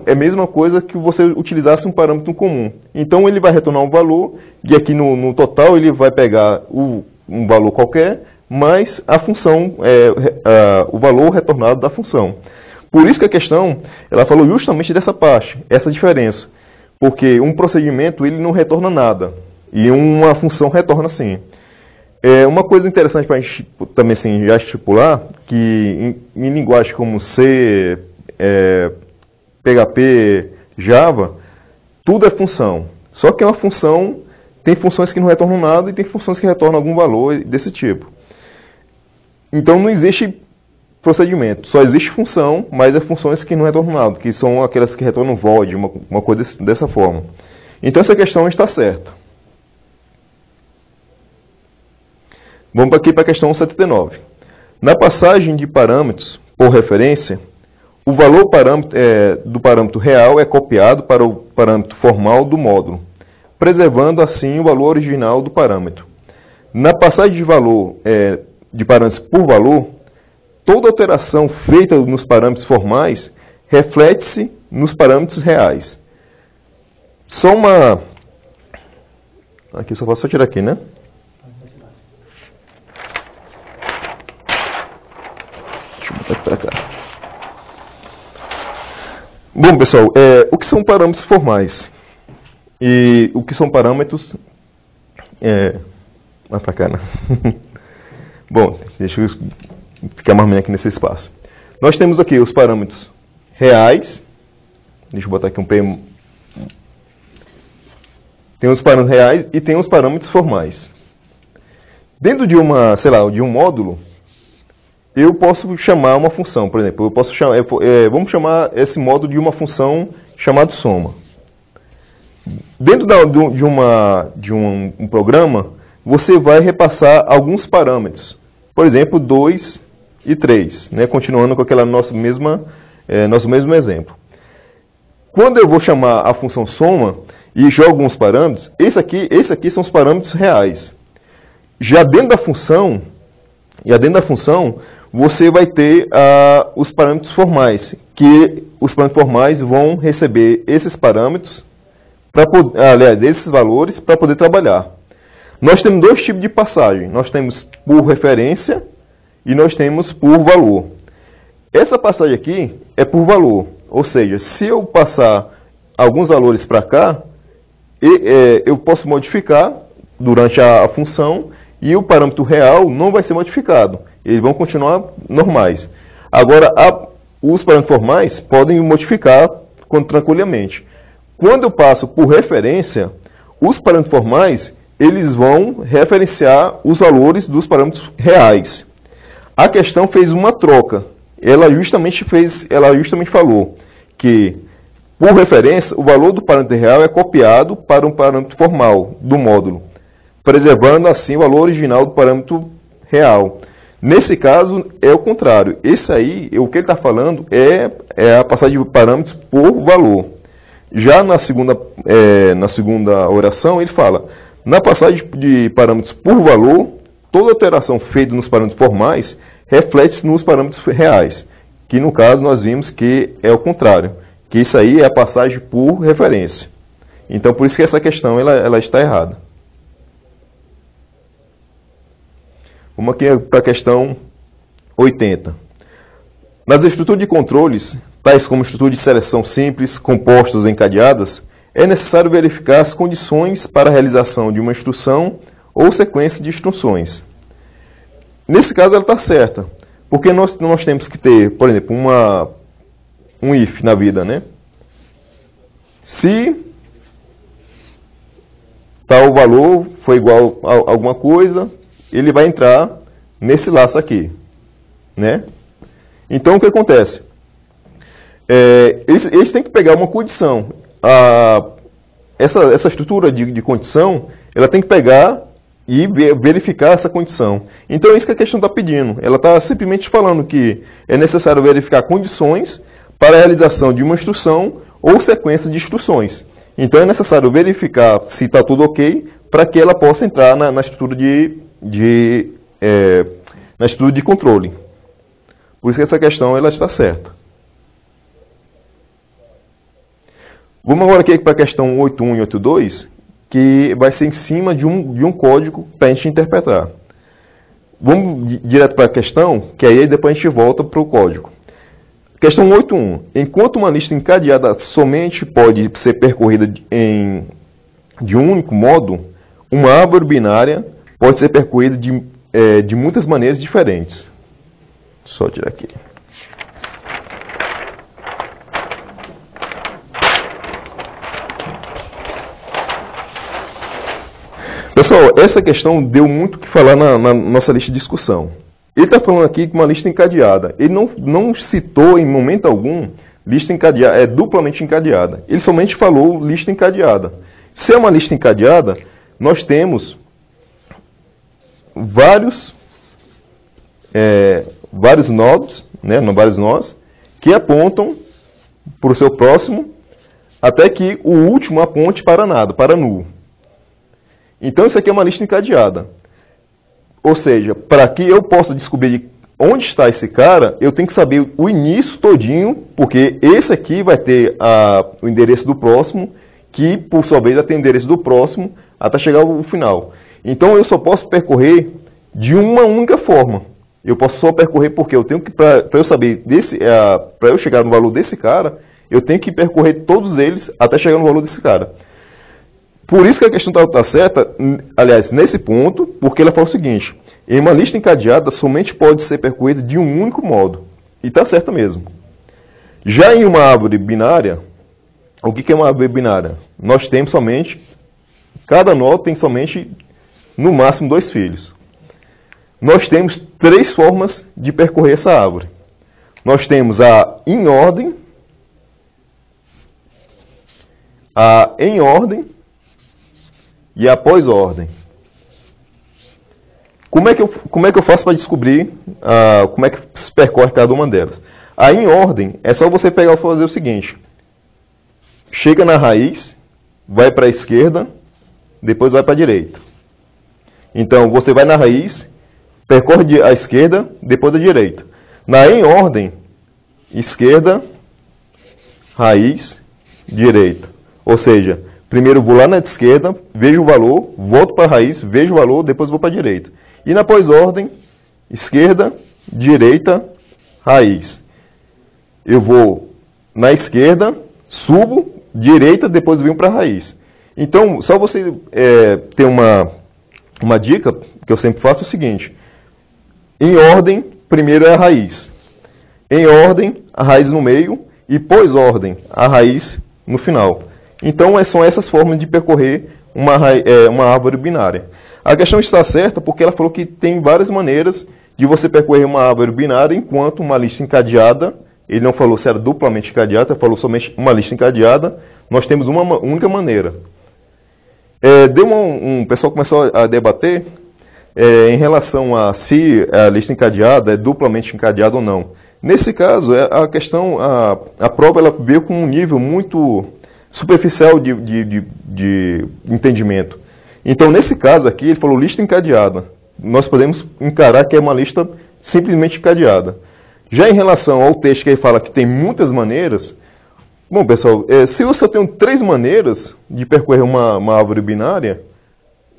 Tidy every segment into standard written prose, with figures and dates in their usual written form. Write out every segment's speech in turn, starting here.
é a mesma coisa que você utilizasse um parâmetro comum. Então ele vai retornar um valor, e aqui no total ele vai pegar um valor qualquer, mais a função, o valor retornado da função. Por isso que a questão, ela falou justamente dessa parte, essa diferença. Porque um procedimento, ele não retorna nada, e uma função retorna sim. Uma coisa interessante para a gente também assim, já estipular, que em linguagens como C, PHP, Java, tudo é função. Só que é uma função, tem funções que não retornam nada e tem funções que retornam algum valor desse tipo. Então não existe procedimento, só existe função, mas é funções que não retornam nada, que são aquelas que retornam void, uma coisa dessa forma. Então essa questão está certa. Vamos aqui para a questão 79. Na passagem de parâmetros por referência, o valor do parâmetro real é copiado para o parâmetro formal do módulo, preservando assim o valor original do parâmetro. Na passagem de valor de parâmetros por valor, toda alteração feita nos parâmetros formais reflete-se nos parâmetros reais. Só uma... Aqui só posso tirar aqui, né? Deixa eu botar aqui para cá. Bom, pessoal, o que são parâmetros formais? E o que são parâmetros... Vai para cá, né? Bom, deixa eu ficar mais ou menos aqui nesse espaço. Nós temos aqui os parâmetros reais. Deixa eu botar aqui um P. Tem os parâmetros reais e tem os parâmetros formais. Dentro de de um módulo, eu posso chamar uma função. Por exemplo, eu posso chamar, vamos chamar esse módulo de uma função chamada soma. Dentro de um programa, você vai repassar alguns parâmetros. Por exemplo, 2 e 3, né? Continuando com aquela nosso mesmo exemplo. Quando eu vou chamar a função soma e jogo alguns parâmetros, esse aqui são os parâmetros reais. Já dentro da função, você vai ter os parâmetros formais, que os parâmetros formais vão receber esses parâmetros, esses valores, para poder trabalhar. Nós temos dois tipos de passagem. Nós temos por referência e nós temos por valor. Essa passagem aqui é por valor. Ou seja, se eu passar alguns valores para cá, eu posso modificar durante a função e o parâmetro real não vai ser modificado. Eles vão continuar normais. Agora, os parâmetros formais podem modificar tranquilamente. Quando eu passo por referência, os parâmetros formais eles vão referenciar os valores dos parâmetros reais. A questão fez uma troca. Ela justamente falou que, por referência, o valor do parâmetro real é copiado para um parâmetro formal do módulo, preservando assim o valor original do parâmetro real. Nesse caso, é o contrário. Esse aí, o que ele está falando é a passagem de parâmetros por valor. Já na segunda oração, ele fala: na passagem de parâmetros por valor, toda alteração feita nos parâmetros formais reflete-se nos parâmetros reais, que no caso nós vimos que é o contrário, que isso aí é a passagem por referência. Então, por isso que essa questão ela está errada. Vamos aqui para a questão 80. Nas estruturas de controles, tais como estrutura de seleção simples, compostas ou encadeadas, é necessário verificar as condições para a realização de uma instrução ou sequência de instruções. Nesse caso, ela está certa, porque nós temos que ter, por exemplo, um if na vida, né? Se tal valor for igual a alguma coisa, ele vai entrar nesse laço aqui, né? Então, o que acontece? Eles têm que pegar uma condição. Essa estrutura de condição, ela tem que pegar e verificar essa condição. Então é isso que a questão está pedindo. Ela está simplesmente falando que é necessário verificar condições para a realização de uma instrução ou sequência de instruções. Então é necessário verificar se está tudo ok para que ela possa entrar na estrutura na estrutura de controle. Por isso que essa questão ela está certa. Vamos agora aqui para a questão 8.1 e 8.2, que vai ser em cima de um código para a gente interpretar. Vamos direto para a questão, que aí depois a gente volta para o código. Questão 8.1. Enquanto uma lista encadeada somente pode ser percorrida de um único modo, uma árvore binária pode ser percorrida de muitas maneiras diferentes. Só tirar aqui. Pessoal, essa questão deu muito o que falar na nossa lista de discussão. Ele está falando aqui de uma lista encadeada. Ele não citou em momento algum lista encadeada, duplamente encadeada. Ele somente falou lista encadeada. Se é uma lista encadeada, nós temos vários nodos, vários nós, que apontam para o seu próximo, até que o último aponte para nada, para nulo. Então, isso aqui é uma lista encadeada. Ou seja, para que eu possa descobrir onde está esse cara, eu tenho que saber o início todinho, porque esse aqui vai ter o endereço do próximo, que, por sua vez, vai ter o endereço do próximo, até chegar ao final. Então, eu só posso percorrer de uma única forma. Eu posso só percorrer porque eu tenho que, para eu saber, para eu chegar no valor desse cara, eu tenho que percorrer todos eles até chegar no valor desse cara. Por isso que a questão está certa, aliás, nesse ponto, porque ela fala o seguinte: em uma lista encadeada somente pode ser percorrida de um único modo. E está certa mesmo. Já em uma árvore binária, o que é uma árvore binária? Nós temos somente, cada nó tem somente, no máximo, 2 filhos. Nós temos 3 formas de percorrer essa árvore. Nós temos a em ordem, a em ordem, e após ordem. Como é que eu faço para descobrir como é que se percorre cada uma delas? A em ordem é só você pegar e fazer o seguinte: chega na raiz, vai para a esquerda, depois vai para a direita. Então você vai na raiz, percorre a esquerda, depois a direita. Na em ordem, esquerda, raiz, direita. Ou seja, primeiro vou lá na esquerda, vejo o valor, volto para a raiz, vejo o valor, depois vou para a direita. E na pós-ordem, esquerda, direita, raiz. Eu vou na esquerda, subo, direita, depois venho para a raiz. Então, só você ter uma dica que eu sempre faço é o seguinte: em ordem, primeiro é a raiz. Em ordem, a raiz no meio, e pós-ordem, a raiz no final. Então, são essas formas de percorrer uma árvore binária. A questão está certa porque ela falou que tem várias maneiras de você percorrer uma árvore binária, enquanto uma lista encadeada, ele não falou se era duplamente encadeada, ele falou somente uma lista encadeada, nós temos uma única maneira. O pessoal começou a debater em relação a se a lista encadeada é duplamente encadeada ou não. Nesse caso, a questão, a prova ela veio com um nível muito superficial de entendimento. Então, nesse caso aqui, ele falou lista encadeada. Nós podemos encarar que é uma lista simplesmente encadeada. Já em relação ao texto que ele fala que tem muitas maneiras, bom, pessoal, se eu só tenho 3 maneiras de percorrer uma árvore binária,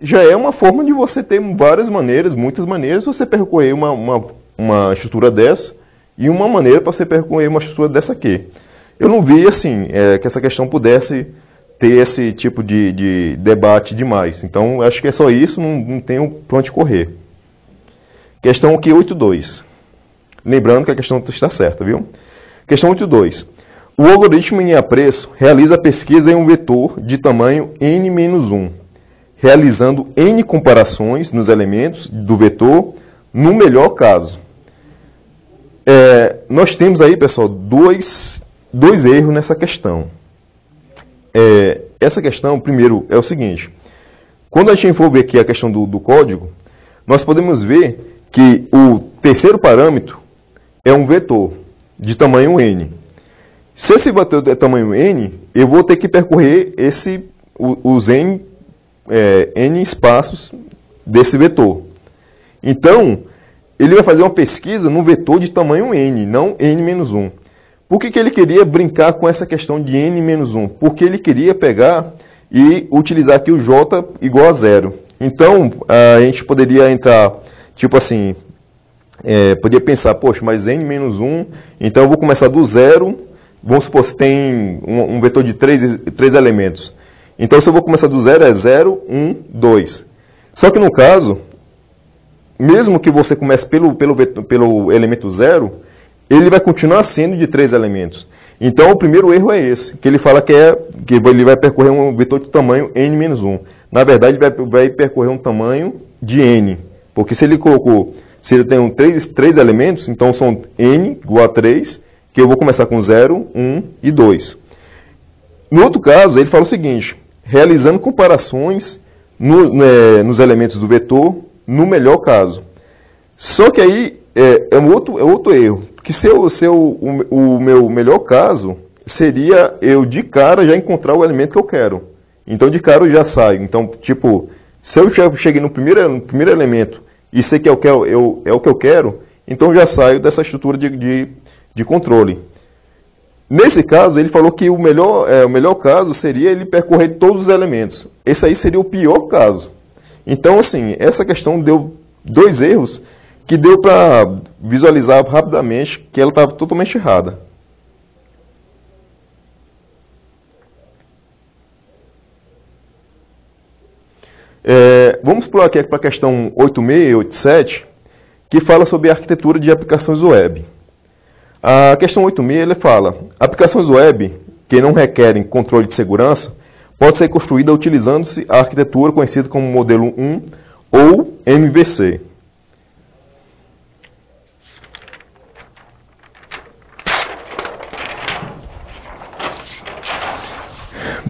já é uma forma de você ter várias maneiras, muitas maneiras, você percorrer uma estrutura dessa, e uma maneira para você percorrer uma estrutura dessa aqui. Eu não vi, assim, que essa questão pudesse ter esse tipo de debate demais. Então, acho que é só isso, não tenho para onde correr. Questão aqui 8.2. Lembrando que a questão está certa, viu? Questão 8.2. O algoritmo em apreço realiza a pesquisa em um vetor de tamanho n-1, realizando n comparações nos elementos do vetor, no melhor caso. Nós temos aí, pessoal, dois erros nessa questão. Essa questão, primeiro, é o seguinte: quando a gente for ver aqui a questão do código, nós podemos ver que o terceiro parâmetro é um vetor de tamanho n. Se esse vetor é tamanho n, eu vou ter que percorrer os n espaços desse vetor. Então, ele vai fazer uma pesquisa no vetor de tamanho n, não n-1. Por que ele queria brincar com essa questão de n-1? Porque ele queria pegar e utilizar aqui o j igual a 0. Então, a gente poderia entrar, tipo assim, poderia pensar, poxa, mas n-1, então eu vou começar do 0, vamos supor que tem um vetor de 3 elementos. Então, se eu vou começar do 0, é 0, 1, 2. Só que no caso, mesmo que você comece pelo elemento 0, ele vai continuar sendo de 3 elementos. Então, o primeiro erro é esse, que ele fala que ele vai percorrer um vetor de tamanho n-1. Na verdade, vai percorrer um tamanho de n, porque se ele tem 3 elementos, então são n igual a 3, que eu vou começar com 0, 1 e 2. No outro caso, ele fala o seguinte, realizando comparações nos elementos do vetor, no melhor caso. Só que aí é outro erro, que o meu melhor caso seria eu de cara já encontrar o elemento que eu quero. Então de cara eu já saio. Então, tipo, se eu cheguei no primeiro elemento e sei que é o que eu quero, então eu já saio dessa estrutura de controle. Nesse caso, ele falou que o melhor caso seria ele percorrer todos os elementos. Esse aí seria o pior caso. Então, assim, essa questão deu 2 erros que deu para visualizar rapidamente que ela estava totalmente errada. Vamos pular aqui para a questão 86 e 87, que fala sobre a arquitetura de aplicações web. A questão 86 ele fala, aplicações web que não requerem controle de segurança pode ser construída utilizando-se a arquitetura conhecida como modelo 1 ou MVC.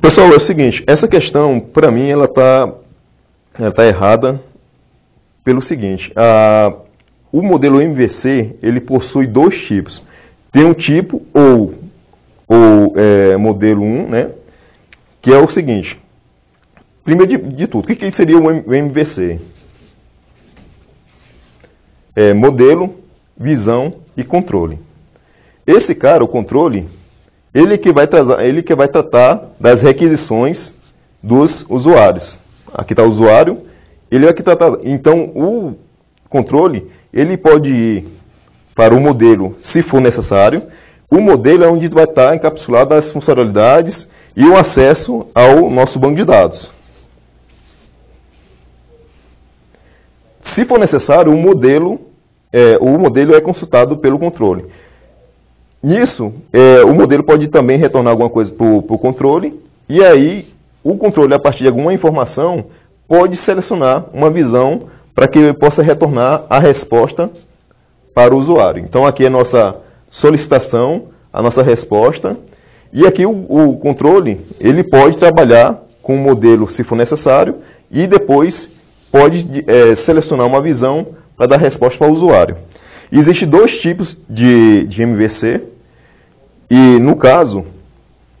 Pessoal, é o seguinte, essa questão, para mim, ela tá errada pelo seguinte, o modelo MVC, ele possui 2 tipos. Tem um tipo, ou modelo 1, né, que é o seguinte, primeiro de tudo, o que seria o MVC? Modelo, visão e controle. Esse cara, o controle, ele que vai tratar das requisições dos usuários. Aqui está o usuário, ele é que tratar. Então, o controle, ele pode ir para o modelo, se for necessário. O modelo é onde vai estar encapsulado as funcionalidades e o acesso ao nosso banco de dados. Se for necessário, o modelo é consultado pelo controle. Nisso, o modelo pode também retornar alguma coisa para o controle, e aí o controle, a partir de alguma informação, pode selecionar uma visão para que ele possa retornar a resposta para o usuário. Então aqui é a nossa solicitação, a nossa resposta, e aqui o controle ele pode trabalhar com o modelo se for necessário, e depois pode selecionar uma visão para dar resposta para o usuário. Existem 2 tipos de MVC, e no caso,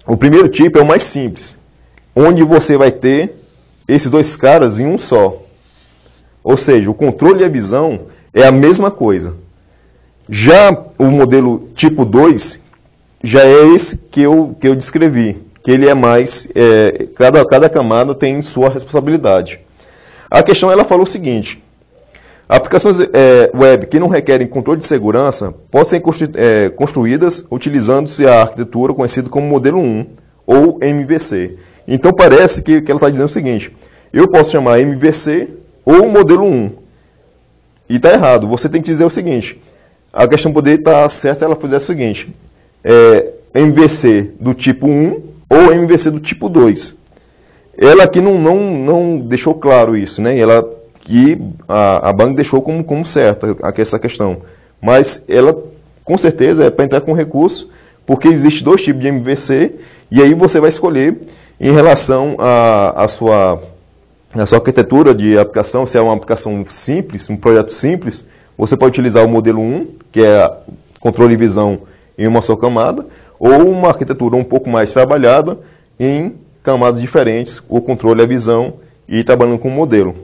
o primeiro tipo é o mais simples, onde você vai ter esses 2 caras em um só. Ou seja, o controle e a visão é a mesma coisa. Já o modelo tipo 2, já é esse que eu descrevi, que ele é mais, cada camada tem sua responsabilidade. A questão ela falou o seguinte, aplicações web que não requerem controle de segurança podem ser construídas utilizando-se a arquitetura conhecida como modelo 1 ou MVC. Então parece que ela está dizendo o seguinte, eu posso chamar MVC ou modelo 1. E está errado, você tem que dizer o seguinte, a questão poderia estar certa ela fizesse o seguinte, MVC do tipo 1 ou MVC do tipo 2. Ela aqui não deixou claro isso, né? E a banca deixou como certa essa questão. Mas ela, com certeza, é para entrar com recurso, porque existe 2 tipos de MVC, e aí você vai escolher em relação à sua arquitetura de aplicação, se é uma aplicação simples, um projeto simples, você pode utilizar o modelo 1, que é controle e visão em uma só camada, ou uma arquitetura um pouco mais trabalhada em camadas diferentes, o controle e a visão, e trabalhando com o modelo.